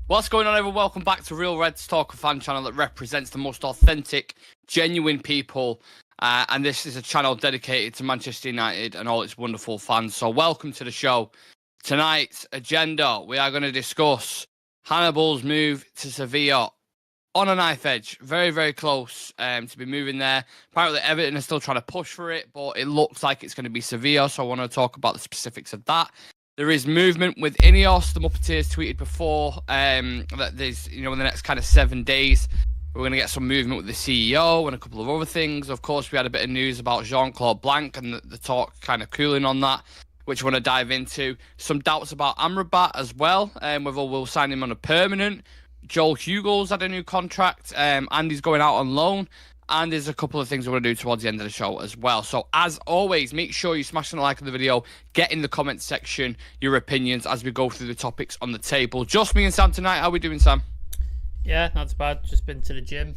What's going on, everyone? Welcome back to Real Reds Talk, a fan channel that represents the most authentic, genuine people. And this is a channel dedicated to Manchester United and all its wonderful fans. So welcome to the show. Tonight's agenda, we are going to discuss Hannibal's move to Sevilla on a knife edge. Very, very close to be moving there. Apparently, Everton are still trying to push for it, but it looks like it's going to be Sevilla. So I want to talk about the specifics of that. There is movement with Ineos. The Muppeters tweeted before that there's, in the next kind of 7 days, we're going to get some movement with the CEO and a couple of other things. Of course, we had a bit of news about Jean-Claude Blanc and the talk kind of cooling on that, which I want to dive into. Some doubts about Amrabat as well, whether we'll sign him on a permanent. Joel Hugel's had a new contract. Andy's going out on loan. And there's a couple of things we're going to do towards the end of the show as well. So, as always, make sure you smash the like on the video. Get in the comments section your opinions as we go through the topics on the table. Just me and Sam tonight. How are we doing, Sam? Yeah, not too bad. Just been to the gym.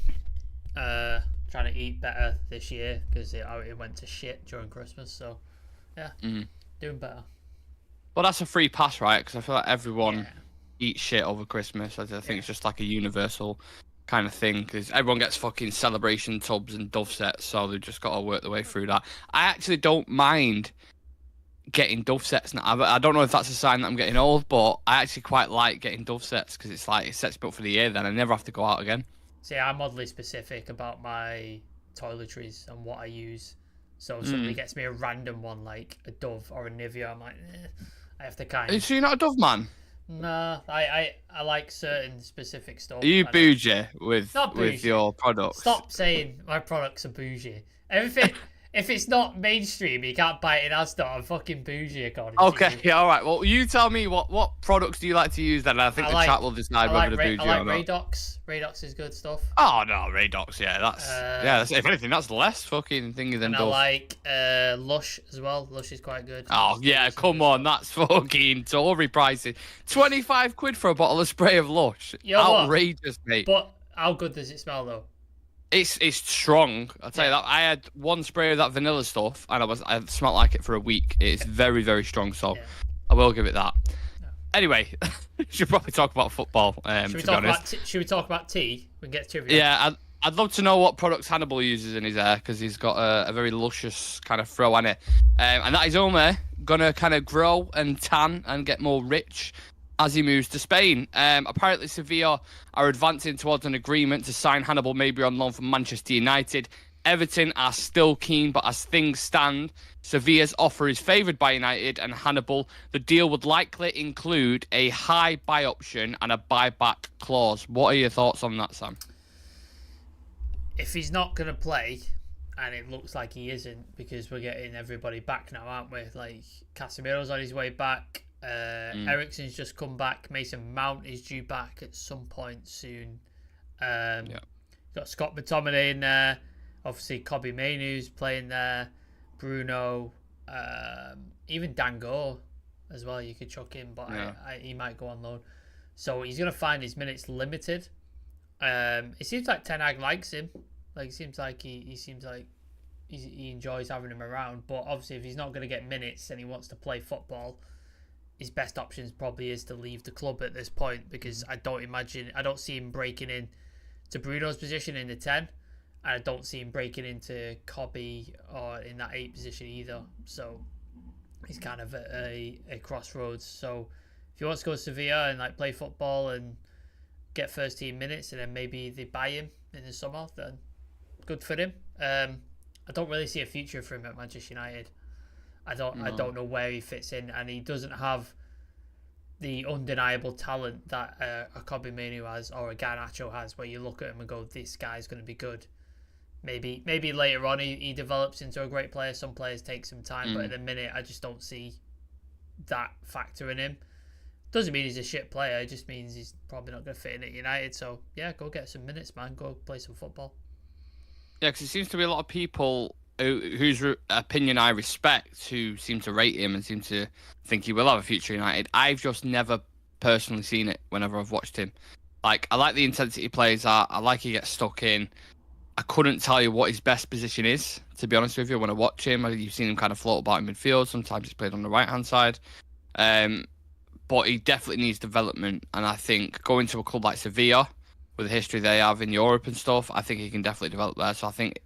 Trying to eat better this year because it went to shit during Christmas. So, yeah, doing better. Well, that's a free pass, right? Because I feel like everyone eats shit over Christmas. I think it's just like a universal kind of thing, because everyone gets fucking celebration tubs and dove sets, so they've just got to work their way through that. I actually don't mind getting dove sets now. I don't know if that's a sign that I'm getting old, but I actually quite like getting dove sets because it's like it sets me up for the year. Then I never have to go out again. See, I'm oddly specific about my toiletries and what I use. So if somebody gets me a random one like a Dove or a Nivea, I'm like, I have to kind of. So you're not a Dove man? Nah, I like certain specific stuff. Are you bougie with your products? Stop saying my products are bougie. Everything, if it's not mainstream, you can't buy it in Asda. I'm fucking bougie according to you. Okay, all right. Well, you tell me what products do you like to use then? I think the chat will decide whether they're bougie or not. Radox. Radox is good stuff. Oh no, Radox. Yeah, that's if anything, that's less fucking thingy than Dove. I like Lush as well. Lush is quite good. Oh yeah, come on, that's fucking Tory prices. 25 quid for a bottle of spray of Lush. Outrageous, mate. But how good does it smell though? It's strong. I'll tell you that. I had one spray of that vanilla stuff, and I smelled like it for a week. It's very, very strong. So I will give it that. Yeah. Anyway, we should probably talk about football. Should we talk about tea? We can get trivia. Yeah, I'd love to know what products Hannibal uses in his hair, because he's got a very luscious kind of throw on it, and that is only gonna kind of grow and tan and get more rich as he moves to Spain. Apparently, Sevilla are advancing towards an agreement to sign Hannibal maybe on loan from Manchester United. Everton are still keen, but as things stand, Sevilla's offer is favoured by United and Hannibal. The deal would likely include a high buy option and a buyback clause. What are your thoughts on that, Sam? If he's not going to play, and it looks like he isn't, because we're getting everybody back now, aren't we? Like, Casemiro's on his way back. Eriksen's just come back. Mason Mount is due back at some point soon. Got Scott McTominay in there. Obviously, Kobe Mainoo's playing there. Bruno. Even Dango as well. You could chuck in, but he might go on loan. So he's going to find his minutes limited. It seems like Ten Hag likes him. Like, it seems like he enjoys having him around. But obviously, if he's not going to get minutes and he wants to play football, his best options probably is to leave the club at this point, because I don't see him breaking in to Bruno's position in the 10, and I don't see him breaking into Kobe or in that 8 position either. So he's kind of at a crossroads. So if he wants to go to Sevilla and like play football and get first team minutes, and then maybe they buy him in the summer, then good for him. I don't really see a future for him at Manchester United. I don't know where he fits in, and he doesn't have the undeniable talent that a Kobe Mainoo has or a Garnacho has, where you look at him and go, this guy's going to be good. Maybe later on he develops into a great player. Some players take some time, but at the minute I just don't see that factor in him. Doesn't mean he's a shit player, it just means he's probably not going to fit in at United. So yeah, go get some minutes, man. Go play some football. Yeah, because it seems to be a lot of people whose opinion I respect, who seem to rate him and seem to think he will have a future United. I've just never personally seen it whenever I've watched him. Like, I like the intensity he plays at. I like he gets stuck in. I couldn't tell you what his best position is, to be honest with you, when I watch him. You've seen him kind of float about in midfield. Sometimes he's played on the right-hand side. but he definitely needs development. And I think going to a club like Sevilla, with the history they have in Europe and stuff, I think he can definitely develop there. So I think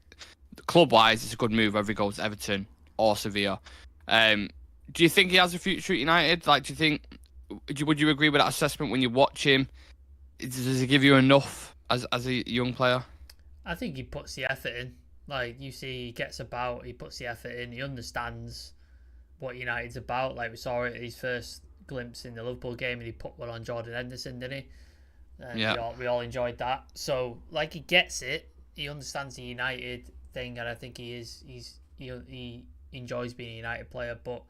club-wise, it's a good move whether he goes to Everton or Sevilla. Do you think he has a future at United? Like, do you think? Would you agree with that assessment when you watch him? Does he give you enough as a young player? I think he puts the effort in. Like, you see, he gets about, he puts the effort in, he understands what United's about. Like, we saw it his first glimpse in the Liverpool game, and he put one on Jordan Henderson, didn't he? And we all enjoyed that. So, like, he gets it. He understands the United thing, and I think he enjoys being a United player. But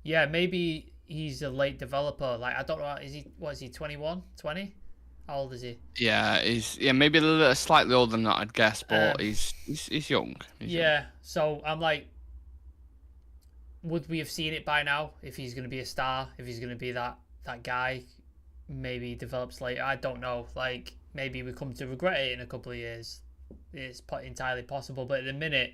yeah, maybe he's a late developer. Like, I don't know, is he 21, 20? How old is he? Yeah, maybe a little slightly older than that, I'd guess, but he's young. He's young. So I'm like, would we have seen it by now if he's going to be a star? If he's going to be that guy? Maybe he develops later. I don't know. Like, maybe we come to regret it in a couple of years. It's entirely possible, but at the minute,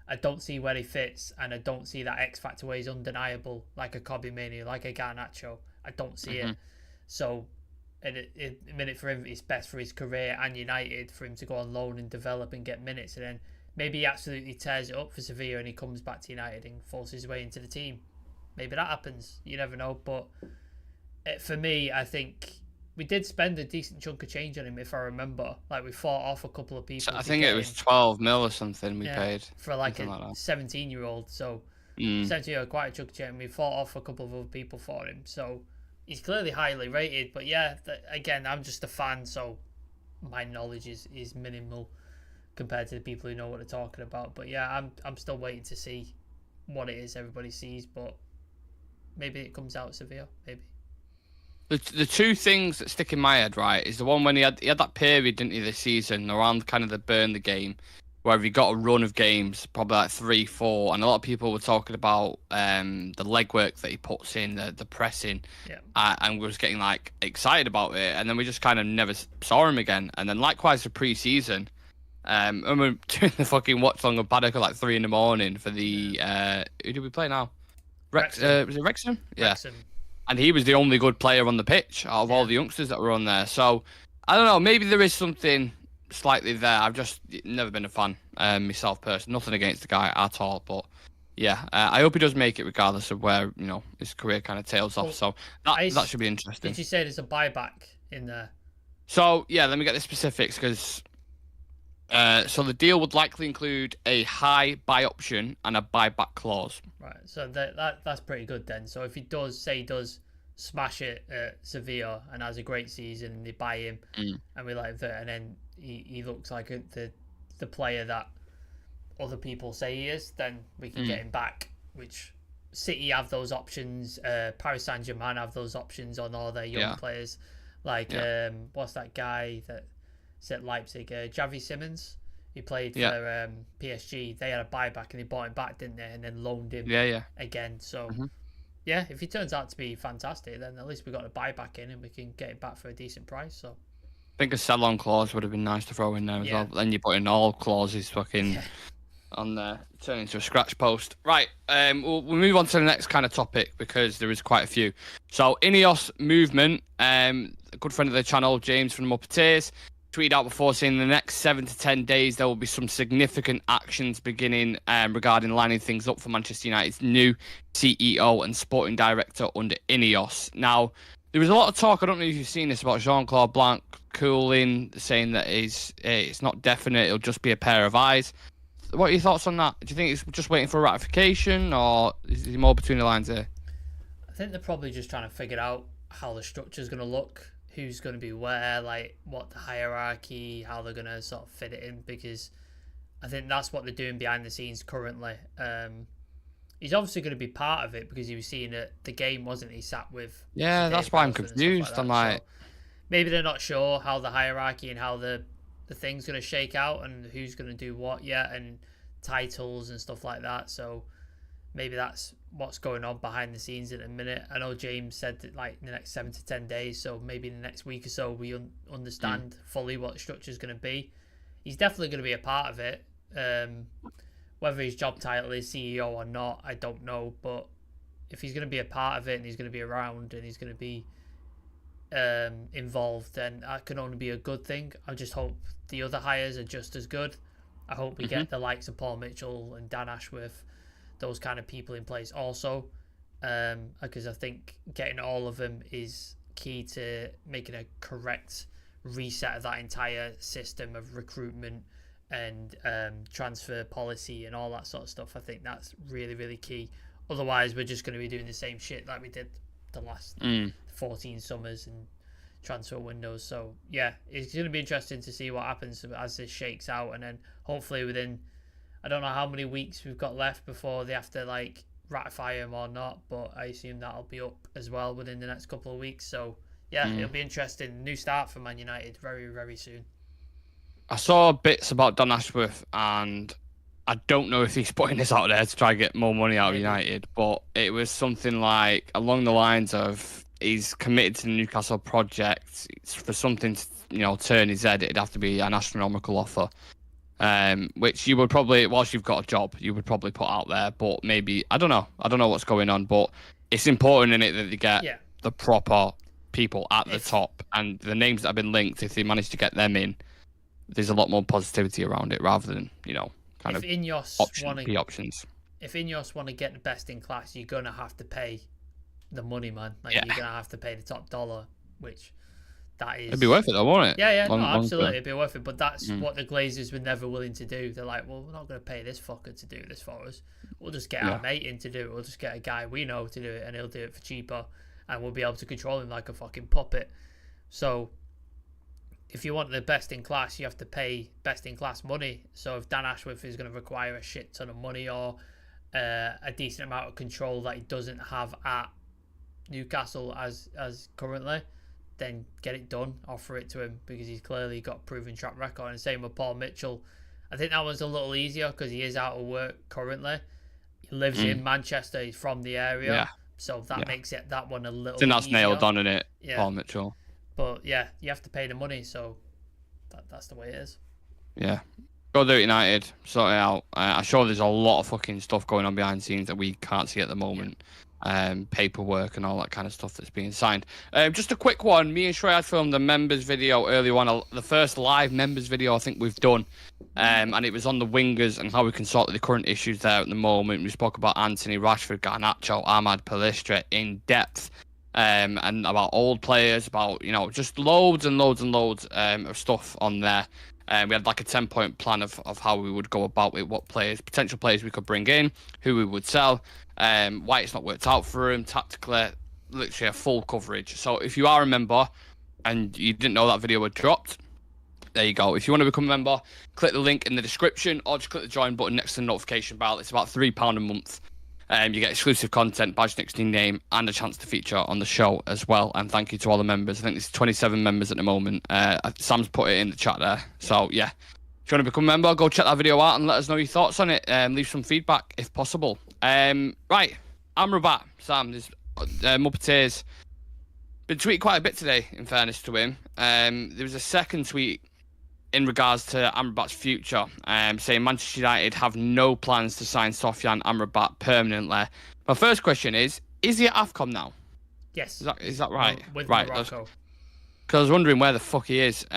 I don't see where he fits, and I don't see that X factor where he's undeniable, like a Kobe Mini, like a Garnacho. I don't see it. So. And a minute for him, it's best for his career and United for him to go on loan and develop and get minutes, and then maybe he absolutely tears it up for Sevilla and he comes back to United and forces his way into the team. Maybe that happens. You never know. But for me, I think we did spend a decent chunk of change on him, if I remember. Like, we fought off a couple of people. I think it was 12 mil or something we paid for like a 17-year-old. So 17-year-old, quite a chunk of change. We fought off a couple of other people for him. So. He's clearly highly rated, but yeah, again, I'm just a fan, so my knowledge is minimal compared to the people who know what they're talking about. But yeah, I'm still waiting to see what it is everybody sees, but maybe it comes out Sevilla, maybe. The two things that stick in my head, right, is the one when he had that period, didn't he, this season, around kind of the Burnley game, where he got a run of games, probably like 3-4, and a lot of people were talking about the legwork that he puts in, the pressing, and was getting like excited about it, and then we just kind of never saw him again. And then likewise for pre-season, I remember doing the fucking watch along with Paddock at like 3 a.m. for the who did we play now? Wrexham. Was it Wrexham? Yeah. Wrexham. And he was the only good player on the pitch out of all the youngsters that were on there. So I don't know, maybe there is something slightly there. I've just never been a fan myself personally. Nothing against the guy at all, but yeah, I hope he does make it regardless of where his career kind of tails off. So that should be interesting. Did you say there's a buyback in there? So yeah, let me get the specifics because so the deal would likely include a high buy option and a buyback clause. Right. So that's pretty good then. So if he does smash it at Sevilla and has a great season and they buy him and we like that, and then he looks like the player that other people say he is, then we can get him back, which City have those options, Paris Saint-Germain have those options on all their young players, like what's that guy that's at Leipzig, Javi Simmons, he played for PSG. They had a buyback and they bought him back, didn't they, and then loaned him again. So yeah, if he turns out to be fantastic, then at least we got a buyback in and we can get it back for a decent price. So I think a sell-on clause would have been nice to throw in there as well. Then you put in all clauses fucking on there, turn into a scratch post. Right, we'll move on to the next kind of topic because there is quite a few. So Ineos movement, a good friend of the channel, James from the Muppeteers, tweeted out before saying in the next 7 to 10 days there will be some significant actions beginning regarding lining things up for Manchester United's new CEO and sporting director under Ineos. Now, there was a lot of talk, I don't know if you've seen this, about Jean-Claude Blanc cooling, saying that it's not definite, it'll just be a pair of eyes. What are your thoughts on that? Do you think it's just waiting for ratification, or is there more between the lines here? I think they're probably just trying to figure out how the structure's going to look, who's going to be where, like what the hierarchy, how they're going to sort of fit it in, because I think that's what they're doing behind the scenes currently. He's obviously going to be part of it because he was seeing it, the game, wasn't he, sat with... Yeah, that's why I'm confused. I'm like... So maybe they're not sure how the hierarchy and how the thing's going to shake out and who's going to do what yet, and titles and stuff like that. So maybe that's what's going on behind the scenes in a minute. I know James said that like in the next 7 to 10 days, so maybe in the next week or so we understand fully what the structure is going to be. He's definitely going to be a part of it. Whether his job title is CEO or not, I don't know, but if he's going to be a part of it and he's going to be around and he's going to be involved, then that can only be a good thing. I just hope the other hires are just as good. I hope we get the likes of Paul Mitchell and Dan Ashworth, those kind of people in place also, because I think getting all of them is key to making a correct reset of that entire system of recruitment and transfer policy and all that sort of stuff. I think that's really, really key. Otherwise, we're just going to be doing the same shit like we did the last 14 summers and transfer windows. So yeah, it's going to be interesting to see what happens as this shakes out, and then hopefully within, I don't know how many weeks we've got left before they have to like ratify him or not, but I assume that'll be up as well within the next couple of weeks. So yeah, it'll be interesting. New start for Man United very, very soon. I saw bits about Dan Ashworth, and I don't know if he's putting this out there to try and get more money out of United, but it was something like along the lines of he's committed to the Newcastle project. It's for something to, turn his head, it'd have to be an astronomical offer, which you would probably, whilst you've got a job, you would probably put out there. But maybe, I don't know what's going on, but it's important in it that they get the proper people at the top, and the names that have been linked, if they manage to get them in, there's a lot more positivity around it rather than, kind of Ineos options. If Ineos want to get the best in class, you're going to have to pay the money, man. You're going to have to pay the top dollar, which that is... It'd be worth it though, won't it? Yeah, absolutely. It'd be worth it. But that's what the Glazers were never willing to do. They're like, well, we're not going to pay this fucker to do this for us. We'll just get our mate in to do it. We'll just get a guy we know to do it, and he'll do it for cheaper, and we'll be able to control him like a fucking puppet. So if you want the best in class, you have to pay best in class money. So if Dan Ashworth is going to require a shit ton of money or a decent amount of control that he doesn't have at Newcastle as currently, then get it done, offer it to him, because he's clearly got a proven track record. And same with Paul Mitchell. I think that one's a little easier because he is out of work currently. He lives in Manchester. He's from the area, so that makes it that one a little. I think that's easier. Nailed on in it, Paul Mitchell. But yeah, you have to pay the money, so that's the way it is. Yeah. Go do it, United. Sort it out. I'm sure there's a lot of fucking stuff going on behind the scenes that we can't see at the moment. Paperwork and all that kind of stuff that's being signed. Just a quick one. Me and Shrey had filmed the members video earlier on, the first live members video I think we've done. And it was on the wingers and how we can sort the current issues there at the moment. We spoke about Anthony, Rashford, Garnacho, Ahmad, Palistra in depth. And about old players, about, just loads and loads and loads of stuff on there. We had like a 10-point plan of how we would go about it, what potential players we could bring in, who we would sell, why it's not worked out for him, tactically, literally a full coverage. So if you are a member and you didn't know that video had dropped, there you go. If you want to become a member, click the link in the description or just click the join button next to the notification bell. It's about £3 a month. You get exclusive content, badge next to your name, and a chance to feature on the show as well. And thank you to all the members. I think there's 27 members at the moment. Sam's put it in the chat there. So, yeah. If you want to become a member, go check that video out and let us know your thoughts on it. Leave some feedback if possible. Right. Amrabat, Sam. There's Muppeteers. Been tweeting quite a bit today, in fairness to him. There was a second tweet in regards to Amrabat's future, saying Manchester United have no plans to sign Sofyan Amrabat permanently. My first question is he at AFCON now? Yes. Is that right? With right. Morocco. Because I was wondering where the fuck he is.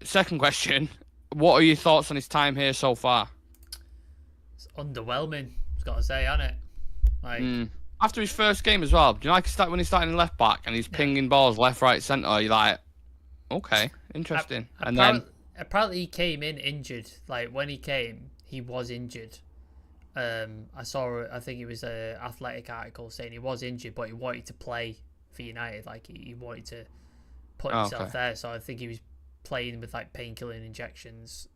Second question, what are your thoughts on his time here so far? It's underwhelming, I've got to say, hasn't it? Like, after his first game as well, do you like when he's starting left back and he's pinging balls left, right, centre? You're like, okay, interesting. Apparently he came in injured. Like, when he came, he was injured. I think it was an Athletic article saying he was injured, but he wanted to play for United. Like, he wanted to put himself there. So I think he was playing with, like, painkilling injections.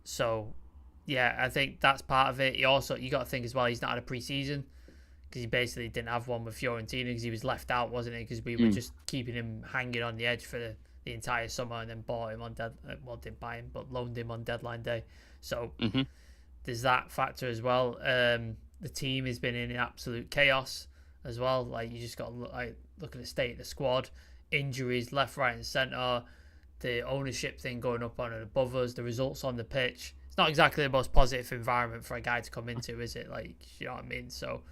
So, yeah, I think that's part of it. You got to think as well, he's not had a pre-season because he basically didn't have one with Fiorentina because he was left out, wasn't he? Because we were just keeping him hanging on the edge for the entire summer, and then bought him on didn't buy him, but loaned him on deadline day. So there's that factor as well. The team has been in absolute chaos as well. Like, you just got to look at the state of the squad, injuries left, right, and centre, the ownership thing going up on and above us, the results on the pitch. It's not exactly the most positive environment for a guy to come into, is it? Like, you know what I mean? So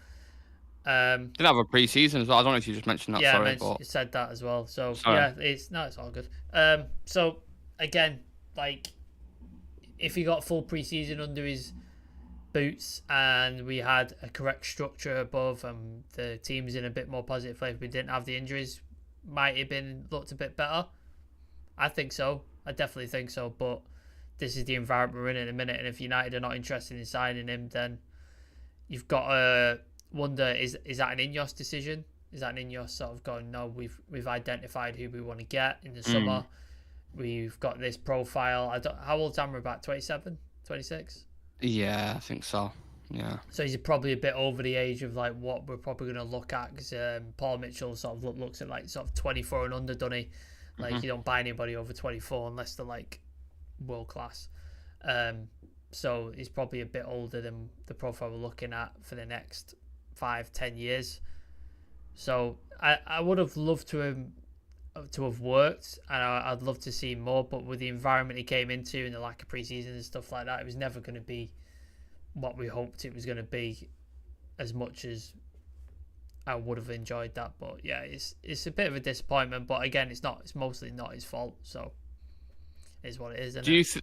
Did have a pre-season as well. I don't know if you just mentioned that. Yeah, sorry, I said that as well. So sorry. yeah, it's all good. So again, like if he got full pre-season under his boots and we had a correct structure above and the team's in a bit more positive place, we didn't have the injuries, might have been looked a bit better. I think so. I definitely think so. But this is the environment we're in a minute, and if United are not interested in signing him, then you've got to wonder: is that an Ineos decision? Is that an Ineos sort of going? No, we've identified who we want to get in the summer. We've got this profile. How old's Amrabat? 27, 26? Yeah, I think so. Yeah. So he's probably a bit over the age of like what we're probably going to look at, because Paul Mitchell sort of looks at like sort of 24 and under, doesn't he? Like you don't buy anybody over 24 unless they're like world class. So he's probably a bit older than the profile we're looking at for the next 5-10 years. So I would have loved to have worked, and I'd love to see more, but with the environment he came into and the lack of preseason and stuff like that, it was never going to be what we hoped it was going to be, as much as I would have enjoyed that. But yeah, it's a bit of a disappointment, but again, it's mostly not his fault, so it's what it is, isn't it?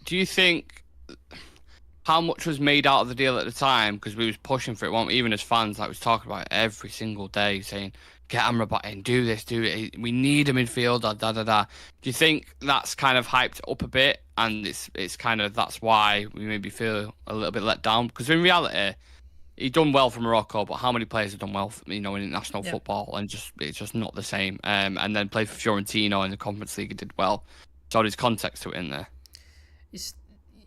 Do you think how much was made out of the deal at the time? Because we was pushing for it, weren't we? Even as fans, like, was talking about it every single day, saying, get Amrabat in, do this, do it. We need a midfielder, da. Do you think that's kind of hyped up a bit, and it's kind of, that's why we maybe feel a little bit let down? Because in reality, he done well for Morocco, but how many players have done well, in international football, and it's just not the same. And then played for Fiorentina in the Conference League and did well. So there's context to it in there.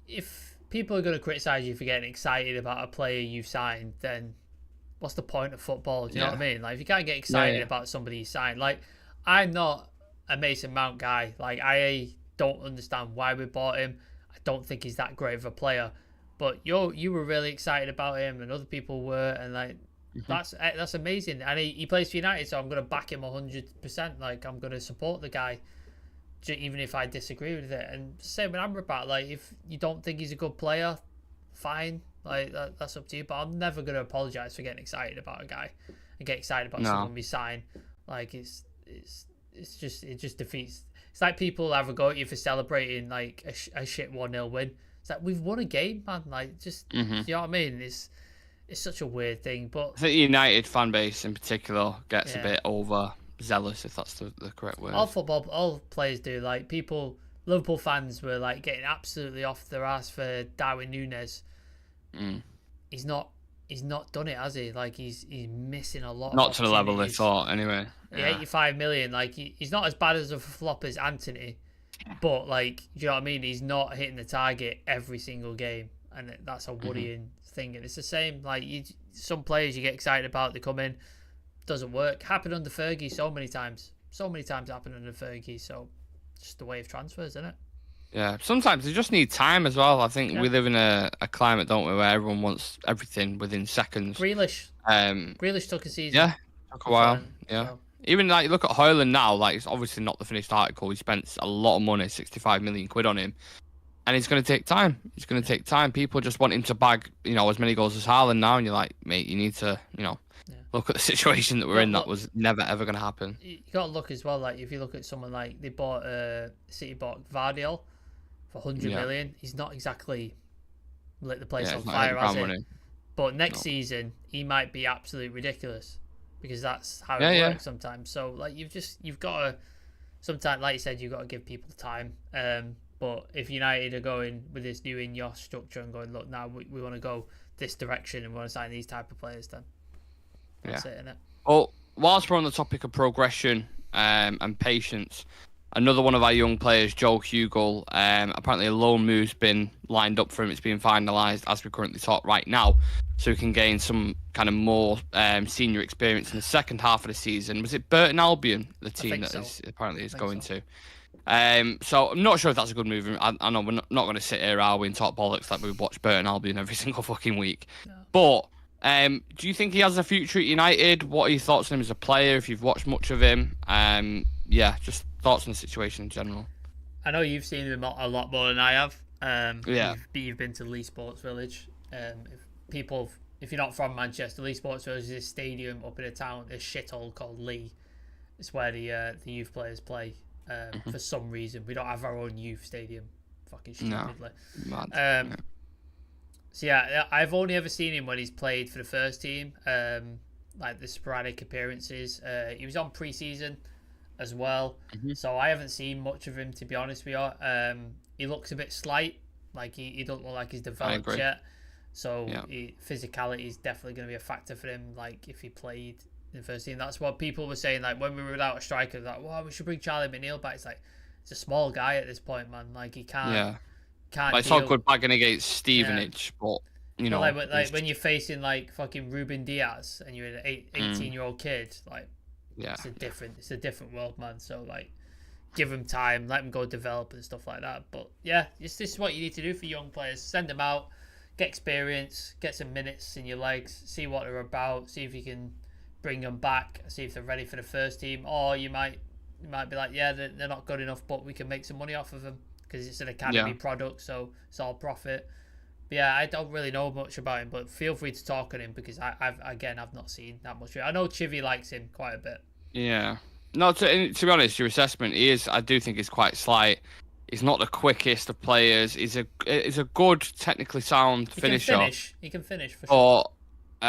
If people are going to criticise you for getting excited about a player you've signed, then what's the point of football? Do you know what I mean? Like, if you can't get excited about somebody you signed, like, I'm not a Mason Mount guy. Like, I don't understand why we bought him. I don't think he's that great of a player. But you were really excited about him, and other people were, and like that's amazing. And he plays for United, so I'm going to back him 100%. Like, I'm going to support the guy, even if I disagree with it. And same with Amrabat. Like, if you don't think he's a good player, fine. Like, that's up to you. But I'm never going to apologise for getting excited about a guy and get excited about someone we sign. Like, it just defeats. It's like people have a go at you for celebrating like a shit 1-0 win. It's like, we've won a game, man. Like, just you know what I mean? It's such a weird thing. But I think the United fan base in particular gets a bit overzealous, if that's the correct word. All players do. Like, Liverpool fans were like getting absolutely off their ass for Darwin Núñez. He's not done it, has he? Like, he's missing a lot. Not to the level they thought, anyway. Yeah. 85 million. Like, he's not as bad as a flop as Antony. But, like, do you know what I mean? He's not hitting the target every single game, and that's a worrying thing. And it's the same, like, some players you get excited about, they come in, doesn't work. Happened under Fergie so many times. Happened under Fergie. So, just the way of transfers, isn't it? Yeah, sometimes they just need time as well. I think we live in a climate, don't we, where everyone wants everything within seconds. Grealish took a season. Yeah, took a while. Yeah. So. Even like, look at Højlund now, like, it's obviously not the finished article. He spent a lot of money, 65 million quid on him. And it's going to take time. People just want him to bag, as many goals as Haaland now. And you're like, mate, you need to, look at the situation that we're in. That was never, ever going to happen. You got to look as well, like, if you look at someone like, City bought Vardiol for 100 million. He's not exactly lit the place on fire, has he? But next season, he might be absolutely ridiculous. Because that's how it works sometimes. So, like, you've got to, sometimes, like you said, you've got to give people time. But if United are going with this new Ineos structure and going, look, now we want to go this direction and we want to sign these type of players, then that's it, innit? Well, whilst we're on the topic of progression and patience, another one of our young players, Joe Hugel, apparently a loan move's been lined up for him. It's being finalised as we currently talk right now, so he can gain some kind of more senior experience in the second half of the season. Was it Burton Albion, the team that is going to? So I'm not sure if that's a good move. I know we're not going to sit here, are we, and talk bollocks like we watch Burton Albion every single fucking week. No. But do you think he has a future at United? What are your thoughts on him as a player, if you've watched much of him? Just thoughts on the situation in general. I know you've seen him a lot more than I have. You've been to Lee Sports Village. If people if you're not from Manchester, Leigh Sports Village is this stadium up in a town, this shithole called Leigh. It's where the youth players play. For some reason, we don't have our own youth stadium. Fucking stupidly. No. So yeah, I've only ever seen him when he's played for the first team. Like the sporadic appearances. He was on pre-season as well, so I haven't seen much of him, to be honest with you. He looks a bit slight, like he doesn't look like he's developed yet. So physicality is definitely going to be a factor for him. Like if he played in the first team, that's what people were saying. Like when we were without a striker, like, well, we should bring Charlie McNeil back. It's like it's a small guy at this point, man. Like he can't. Like, it's not good bagging against Stevenage, but you know, like when you're facing like fucking Ruben Diaz and you're an 18-year-old kid, like it's a different world, man. So like, give him time, let him go develop and stuff like that. But yeah, this is what you need to do for young players: send them out, get experience, get some minutes in your legs, see what they're about, see if you can bring them back, see if they're ready for the first team, or you might be like, yeah, they're not good enough, but we can make some money off of them because it's an academy product, so it's all profit. But yeah, I don't really know much about him, but feel free to talk on him because I've not seen that much. I know Chivy likes him quite a bit. Yeah. No, to be honest, your assessment I do think is quite slight. He's not the quickest of players. He's a good, technically sound finisher. He can finish for sure. But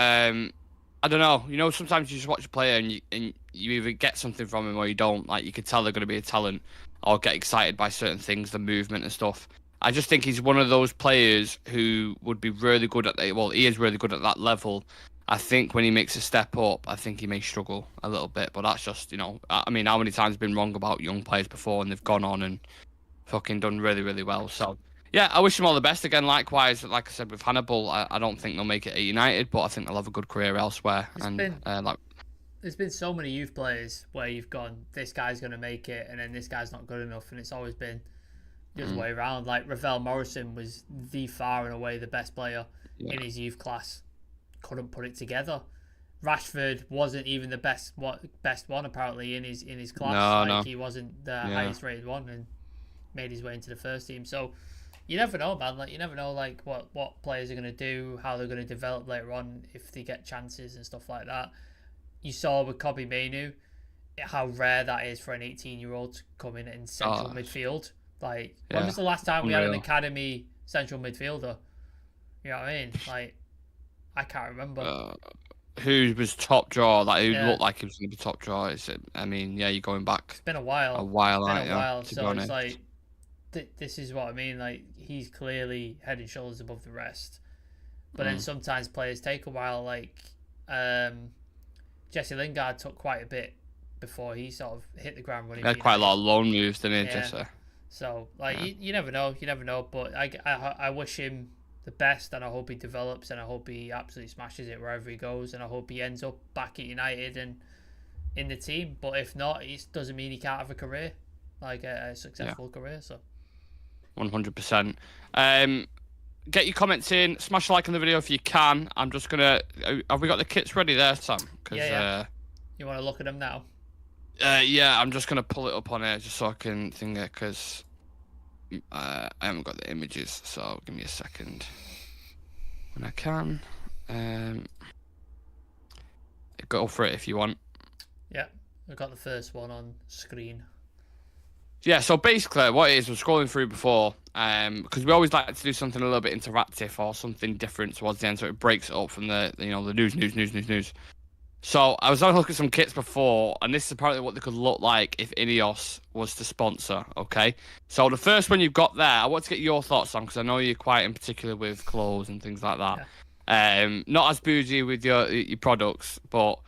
I don't know. You know, sometimes you just watch a player and you either get something from him or you don't. Like you could tell they're going to be a talent, or get excited by certain things, the movement and stuff. I just think he's one of those players who would be really good at he is really good at that level. I think when he makes a step up, I think he may struggle a little bit. But that's just, you know, I mean, how many times I've been wrong about young players before and they've gone on and fucking done really, really well. So, yeah, I wish him all the best. Again, likewise, like I said, with Hannibal, I don't think they'll make it at United, but I think they'll have a good career elsewhere. There's been so many youth players where you've gone, this guy's going to make it, and then this guy's not good enough, and it's always been the other way around. Like Ravel Morrison was the far and away the best player in his youth class. Couldn't put it together. Rashford wasn't even the best one apparently in his class. He wasn't the highest rated one and made his way into the first team. So you never know, man. Like you never know like what players are gonna do, how they're gonna develop later on if they get chances and stuff like that. You saw with Kobe Mainoo how rare that is for an 18-year-old to come in central midfield. Like when was the last time we had an academy central midfielder? You know what I mean? Like I can't remember. Who was top draw? Like who looked like he was going to be top draw? You're going back. It's been a while. So it's like this is what I mean. Like he's clearly head and shoulders above the rest. But then sometimes players take a while. Like Jesse Lingard took quite a bit before he sort of hit the ground running. He had quite a lot of loan moves, didn't he, Jesse? So like you never know. But I wish him the best, and I hope he develops, and I hope he absolutely smashes it wherever he goes, and I hope he ends up back at United and in the team. But if not, it doesn't mean he can't have a career, like a successful career. So 100%. Get your comments in, smash a like on the video if you can. I'm just gonna have we got the kits ready there, Sam? You want to look at them now? I'm just gonna pull it up on here just so I can think it, because I haven't got the images, so give me a second when I can. Go for it if you want. Yeah, I've got the first one on screen. Yeah, so basically what it is, we're scrolling through before, because we always like to do something a little bit interactive or something different towards the end, so it breaks it up from the news. So I was having a look at some kits before, and this is apparently what they could look like if Ineos was to sponsor, okay? So the first one you've got there, I want to get your thoughts on, because I know you're quite in particular with clothes and things like that. Yeah. Not as bougie with your products, but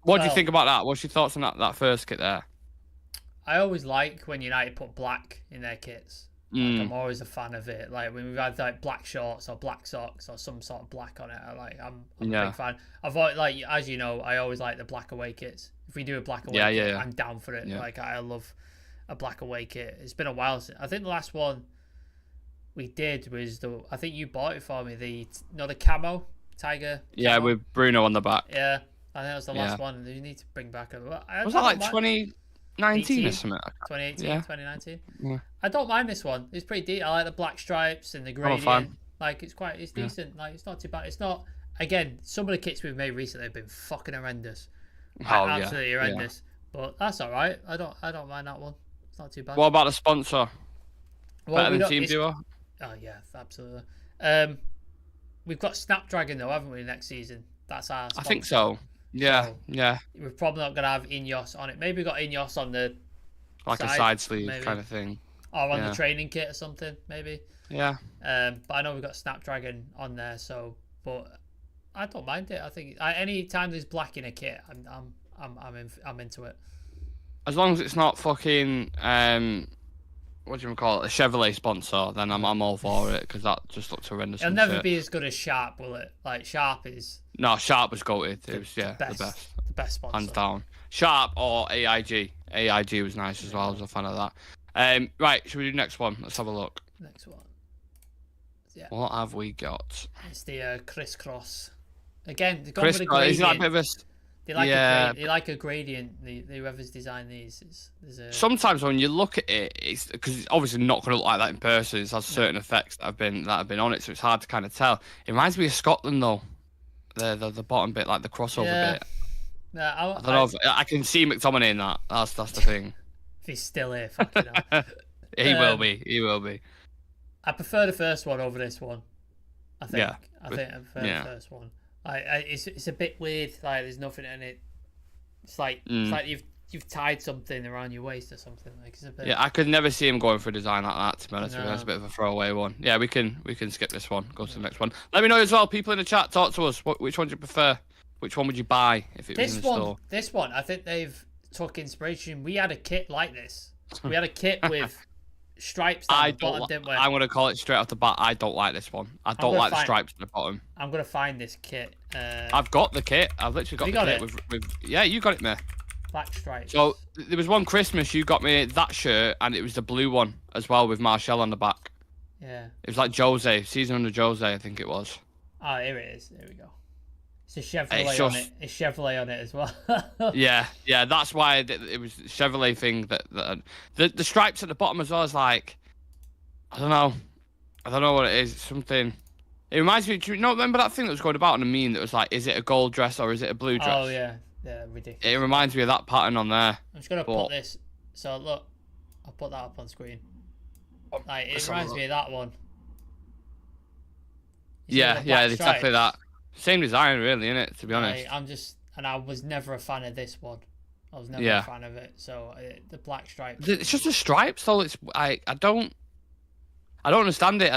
what do you think about that? What's your thoughts on that first kit there? I always like when United put black in their kits. Like, I'm always a fan of it. Like when we've had like black shorts or black socks or some sort of black on it, I'm a big fan. I've always, like, as you know, I always like the black away kits. If we do a black away kit, I'm down for it. Like I love a black away kit. It's been a while since. I think the last one we did was I think you bought it for me. The camo tiger. Yeah, camo. with Bruno on the back. Yeah, I think that was the last one. You need to bring back was that like 2019 or something? 2018, 2019. Yeah. I don't mind this one. It's pretty deep. I like the black stripes and the gradient. Like it's decent. Like it's not too bad. It's not again, some of the kits we've made recently have been fucking horrendous. Absolutely horrendous. But that's all right. I don't mind that one. It's not too bad. What about the sponsor? Well, Better than TeamViewer? Oh yeah, absolutely. We've got Snapdragon though, haven't we? Next season. That's our sponsor. I think so. Yeah, So, yeah. We're probably not gonna have Ineos on it. Maybe we got Ineos on the Like a side sleeve kind of thing. Or on the training kit or something, maybe. Yeah. But I know we've got Snapdragon on there, so but I don't mind it. I think any time there's black in a kit, I'm into it. As long as it's not fucking what do you call it, a Chevrolet sponsor, then I'm all for it, because that just looks horrendous. It'll never be as good as Sharp, will it? Like Sharp is. No, Sharp was goated. It was the best. The best sponsor. Hands down. Sharp or AIG. AIG was nice as well. I was a fan of that. Right, should we do the next one? Let's have a look. Next one. Yeah. What have we got? It's the crisscross. Again, the crisscross. Is that a bit of a... They like a gradient. Whoever's designed these Sometimes when you look at it, it's because it's obviously not going to look like that in person. It has certain effects that have been on it, so it's hard to kind of tell. It reminds me of Scotland though, the bottom bit, like the crossover bit. I don't know if I can see McTominay in that. That's the thing. If he's still here, fucking hell. He will be. He will be. I prefer the first one over this one. I think. Yeah. I prefer the first one. It's a bit weird. Like there's nothing in it. It's like you've tied something around your waist or something. Like it's a bit. Yeah, I could never see him going for a design like that. To be honest, No. that's a bit of a throwaway one. Yeah, we can skip this one. Go to the next one. Let me know as well. People in the chat, talk to us. Which one do you prefer? Which one would you buy if it was in the store? This one, I think they've took inspiration. We had a kit like this. We had a kit with stripes down the bottom, didn't we? I'm going to call it straight off the bat. I don't like this one. I don't like the stripes at the bottom. I'm going to find this kit. I've got the kit. I've literally got the kit with... Yeah, you got it, mate. Black stripes. So, there was one Christmas you got me that shirt, and it was the blue one as well with Marshall on the back. Yeah. It was like Jose. Season under Jose, I think it was. Oh, here it is. There we go. It's a Chevrolet on it. It's Chevrolet on it as well. yeah, that's why it was the Chevrolet thing. That the stripes at the bottom as well is like, I don't know what it is. It's something. It reminds me. Do you remember that thing that was going about on a meme that was like, is it a gold dress or is it a blue dress? Oh yeah, ridiculous. It reminds me of that pattern on there. I'm just gonna put this. So look, I'll put that up on screen. Like it reminds me of that one. Yeah, exactly that. Same design, really, isn't it? To be honest, I was never a fan of this one. I was never a fan of it. So the black stripes. It's just the stripes, though. I don't understand it.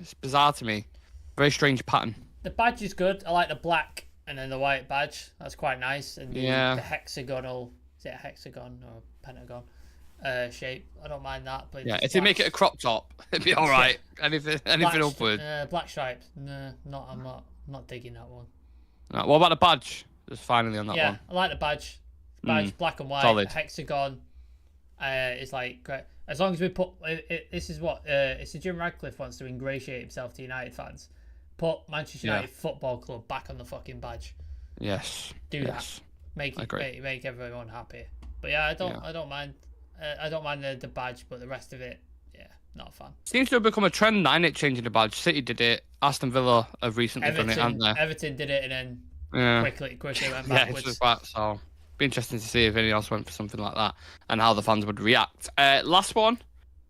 It's bizarre to me. Very strange pattern. The badge is good. I like the black and then the white badge. That's quite nice. And the hexagonal, is it a hexagon or a pentagon shape? I don't mind that. But yeah, if they make it a crop top, it'd be all right. Anything upward. Black stripes. No, I'm not digging that one. No, what about the badge? Just finally on that one. Yeah, I like the badge. Black and white. Solid. Hexagon. It's like great. As long as we put this is what it's Jim Radcliffe wants to ingratiate himself to United fans. Put Manchester United Football Club back on the fucking badge. Yes. Do that. Make everyone happy. But yeah, I don't mind. I don't mind the badge, but the rest of it, not a fan. Seems to have become a trend, ain't it, changing the badge? City did it. Aston Villa have recently done it, haven't they? Everton did it and then quickly went backwards. Yeah, it's just that, so be interesting to see if anyone else went for something like that and how the fans would react. Last one.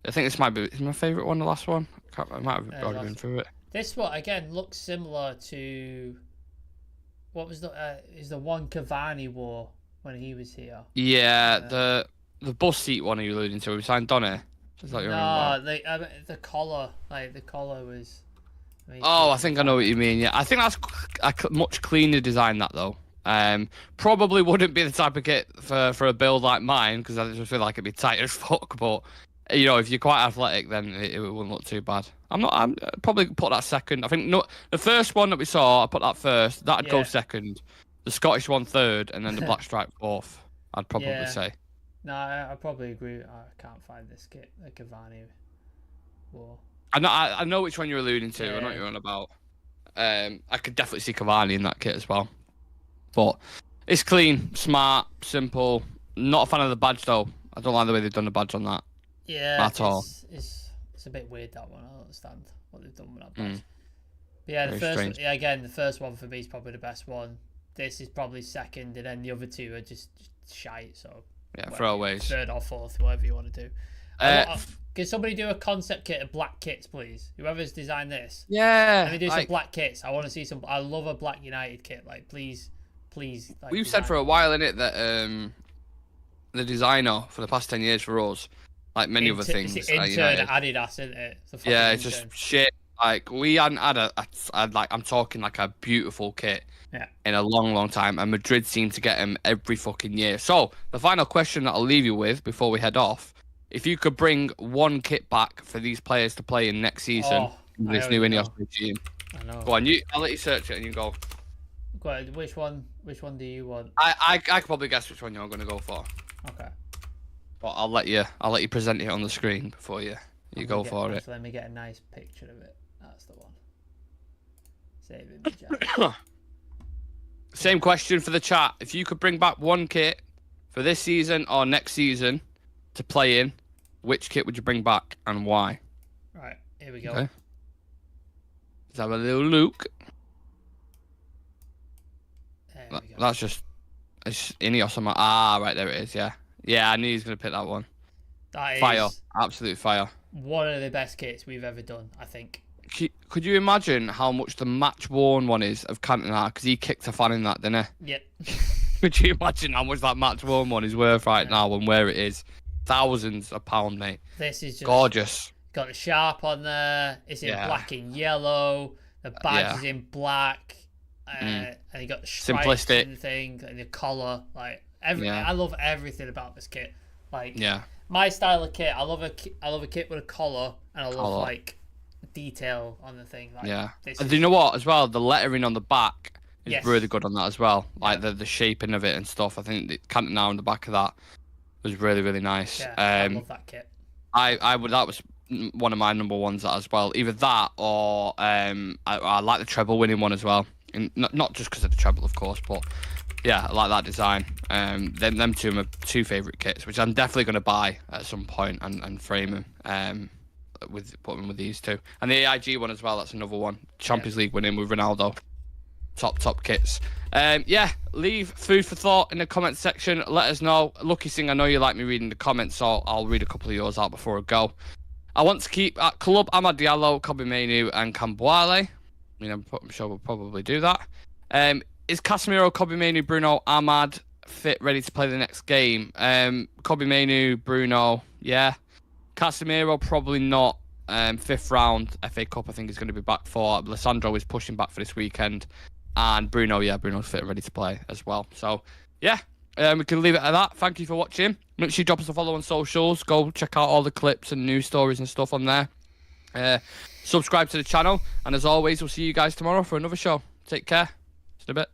I think this might be my favourite one, the last one. I might have already been through it. This one, again, looks similar to... What was is the one Cavani wore when he was here? Yeah, the bus seat one are you alluding to? We signed Donny. The collar, the collar was. I think I know what you mean. Yeah, I think that's a much cleaner design. That though, probably wouldn't be the type of kit for a build like mine because I just feel like it'd be tight as fuck. But if you're quite athletic, then it wouldn't look too bad. I'm probably put that second. I think the first one that we saw, I put that first. That'd go second. The Scottish one third, and then the black stripe fourth. I'd probably say. No, I probably agree. I can't find this kit, the Cavani war. I know which one you're alluding to. I know what you're on about. I could definitely see Cavani in that kit as well. But it's clean, smart, simple. Not a fan of the badge though. I don't like the way they've done the badge on that. Yeah, at all. It's a bit weird, that one. I don't understand what they've done with that badge. Yeah, the Very strange. again, the first one for me is probably the best one. This is probably second, and then the other two are just shite. So Yeah, throwaways. Third or fourth, whatever you want to do. Can somebody do a concept kit of black kits, please? Whoever's designed this. Yeah. Let me do some black kits. I want to see some. I love a black United kit. Like, please. Like, we've said for a while, innit, that the designer for the past 10 years for us, like many other things, it's intern Adidas, isn't it? It's just shit. Like, we hadn't had I'm talking like a beautiful kit in a long, long time, and Madrid seem to get them every fucking year. So the final question that I'll leave you with before we head off: if you could bring one kit back for these players to play in next season, this new Ineos regime, I know. Go on, I'll let you search it and you go. Go ahead, which one do you want? I could probably guess which one you're going to go for. Okay. But I'll let you present it on the screen before you go for it. Let me get a nice picture of it. That's the one. Save image. Same question for the chat. If you could bring back one kit for this season or next season to play in, which kit would you bring back and why? Right, here we go. Okay. Let's have a little look. That's just it's Ineos on my right there it is, yeah. Yeah, I knew he was gonna pick that one. That is fire. Absolute fire. One of the best kits we've ever done, I think. Could you imagine how much the match worn one is of Cantona? Because he kicked a fan in that, didn't he? Yep. Could you imagine how much that match worn one is worth right now and where it is? Thousands of pounds, mate. This is just gorgeous. Got the sharp on there. It's in black and yellow. The badge is in black. And you got the stripes and the thing and the collar. Like I love everything about this kit. Like my style of kit. I love a kit with a collar, and I love like detail on the thing. Like, and do you know what as well? The lettering on the back is really good on that as well. Like the shaping of it and stuff. I think the Cantona on the back of that was really, really nice. Yeah, I love that kit. I would. That was one of my number ones as well. Either that or I like the treble winning one as well. And not just because of the treble, of course, but yeah, I like that design. Them two are my two favourite kits, which I'm definitely going to buy at some point and frame them put them with these two. And the AIG one as well, that's another one. Champions League winning with Ronaldo. Top kits. Leave food for thought in the comment section. Let us know. Lucky Singh, I know you like me reading the comments, so I'll read a couple of yours out before I go. I want to keep at Club Amad Diallo, Kobe Mainoo and Camboire. I'm sure we'll probably do that. Is Casemiro, Kobe Mainoo, Bruno, Ahmad fit, ready to play the next game? Kobe Mainoo, Bruno, yeah. Casemiro, probably not. 5th round FA Cup, I think is going to be back for. Lissandro is pushing back for this weekend. And Bruno, Bruno's fit and ready to play as well. So, we can leave it at that. Thank you for watching. Make sure you drop us a follow on socials. Go check out all the clips and news stories and stuff on there. Subscribe to the channel, and as always, we'll see you guys tomorrow for another show. Take care. See you in a bit.